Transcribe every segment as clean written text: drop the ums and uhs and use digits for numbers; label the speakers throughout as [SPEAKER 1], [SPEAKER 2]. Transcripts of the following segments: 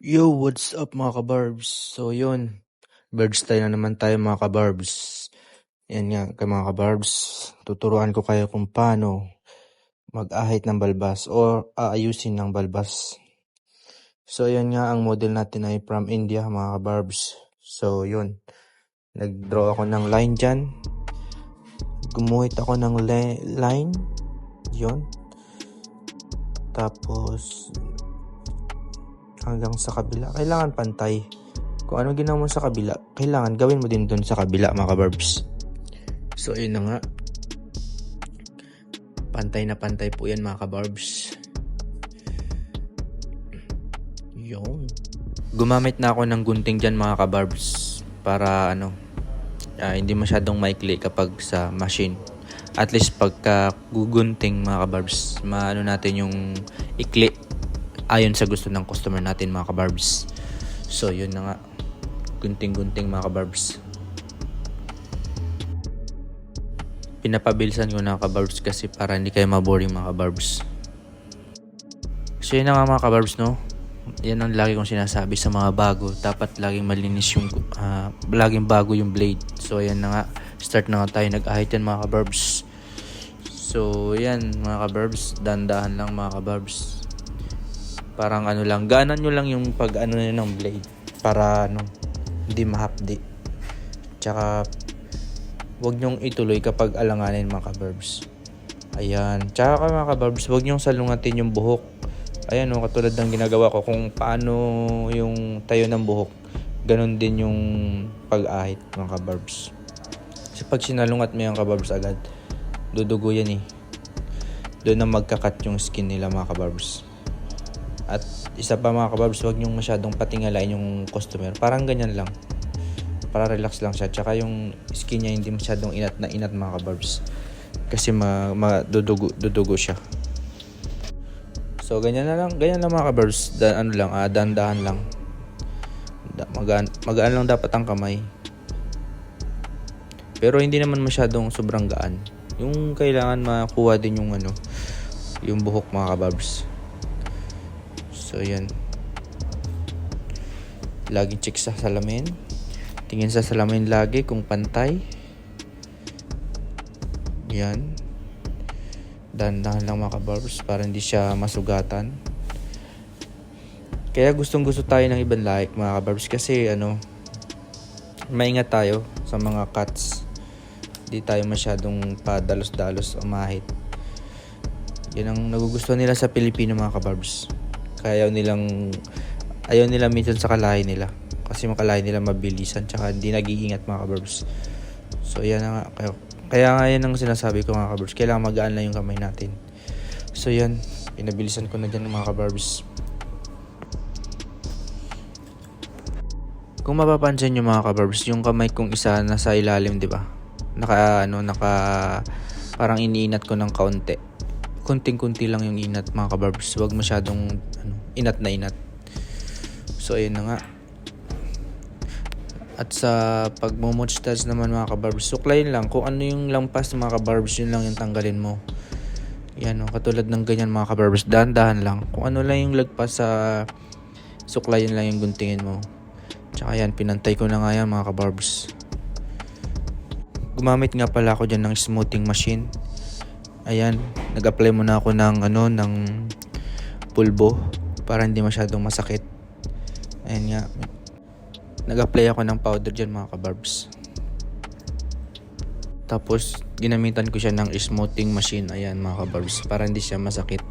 [SPEAKER 1] Yo, what's up mga kabarbs? So yun, birds tayo na naman tayo mga kabarbs. Yan nga kay mga kabarbs, tuturuan ko kayo kung paano mag-ahit ng balbas o aayusin ng balbas. So yan nga, ang model natin ay from India mga kabarbs. So yun, nag-draw ako ng line dyan. Gumuhit ako ng line. Yun. Tapos hanggang sa kabila, kailangan pantay. Kung ano ginawa mo sa kabila, kailangan gawin mo din dun sa kabila mga kabarbs. So yun na nga, pantay na pantay po yan mga kabarbs. Yun. Gumamit na ako ng gunting dyan mga kabarbs para hindi masyadong maikli kapag sa machine. At least pagka gugunting mga kabarbs, maano natin yung ikli ayon sa gusto ng customer natin mga kabarbs. So yun na nga, gunting-gunting mga kabarbs. Pinapabilisan ko na kabarbs kasi para hindi kayo maboring mga kabarbs. So yun na nga mga kabarbs, no? Yan ang lagi kong sinasabi sa mga bago. Dapat laging malinis yung laging bago yung blade. So ayan na nga, start na nga tayo nag-ahit yan mga kabarbs. So yan mga kabarbs, dandahan lang mga kabarbs. Parang lang, gaanan nyo lang yung pag ng blade para hindi mahapdi. Tsaka huwag nyong ituloy kapag alanganin mga kabarbs. Ayan. Tsaka mga kabarbs, huwag nyong salungatin yung buhok. Ayan katulad ng ginagawa ko kung paano yung tayo ng buhok. Ganon din yung pag-ahit mga kabarbs. Kasi pag sinalungat mo yung kabarbs agad, dudugo yan eh. Doon na magkakat yung skin nila mga kabarbs. At isa pa mga kabarbs, huwag nyong masyadong patingalain yung customer. Parang ganyan lang. Para relax lang siya. Tsaka yung skin niya hindi masyadong inat na inat mga kabarbs. Kasi dudugo siya. So ganyan lang mga kabarbs. Dandahan lang. Magaan lang dapat ang kamay. Pero hindi naman masyadong sobrang gaan. Yung kailangan makuha din yung buhok mga kabarbs. So yan. Laging check sa salamin. Tingin sa salamin lagi kung pantay. Yan. Dahan-dahan lang mga kabarbs para hindi siya masugatan. Kaya gustong gusto tayo ng ibang like mga kabarbs kasi maingat tayo sa mga cuts. Hindi tayo masyadong padalos-dalos umahit. Yan ang nagugustuhan nila sa Pilipino mga kabarbs. Kaya ayaw nila minsan sa kalahi nila. Kasi makalahi nila mabilisan tsaka hindi nag-iingat mga kabarbs. So yan na nga. Kaya nga yan ang sinasabi ko mga kabarbs. Kailangan magaan lang yung kamay natin. So yan. Pinabilisan ko na dyan mga kabarbs. Kung mapapansin nyo mga kabarbs, yung kamay kong isa nasa ilalim, di ba? Parang iniinat ko ng kaunti. Kunting-kunti lang yung inat mga kabarbs. Huwag masyadong inat na inat. So ayun na nga. At sa pag-mustache naman mga kabarbs, suklayin lang. Kung ano yung lampas mga kabarbs, yun lang yung tanggalin mo. Yan katulad ng ganyan mga kabarbs, dahan-dahan lang. Kung ano lang yung lagpas sa suklayin lang yung guntingin mo. Tsaka yan, pinantay ko na nga yan mga kabarbs. Gumamit nga pala ako dyan ng smoothing machine. Ayan, nag-apply muna ako ng pulbo para hindi masyadong masakit. Ayan nga. Nag-apply ako ng powder dyan mga kabarbs. Tapos ginamitan ko siya ng smoothing machine. Ayan mga kabarbs, para hindi siya masakit.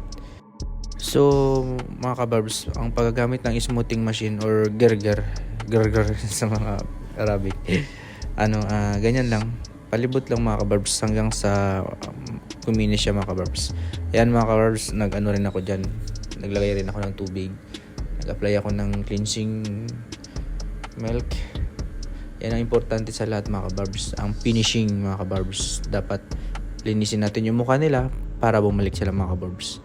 [SPEAKER 1] So mga kabarbs, ang paggagamit ng smoothing machine or gerger sa mga Arabic, ganyan lang. Palibot lang mga kabarbs hanggang sa kuminis siya mga kabarbs. Ayan mga kabarbs, rin ako dyan. Naglagay rin ako ng tubig. Nag-apply ako ng cleansing milk. Yan ang importante sa lahat mga kabarbs. Ang finishing mga kabarbs. Dapat linisin natin yung mukha nila para bumalik sila mga kabarbs.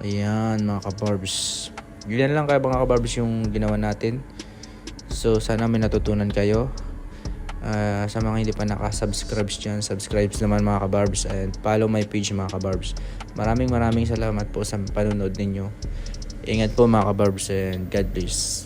[SPEAKER 1] Ayan mga kabarbs. Yun lang kaya mga kabarbs yung ginawa natin. So sana may natutunan kayo. Sa mga hindi pa nakasubscribe dyan, subscribe naman mga kabarbs, and follow my page mga kabarbs. Maraming salamat po sa panonood ninyo. Ingat po mga kabarbs and God bless.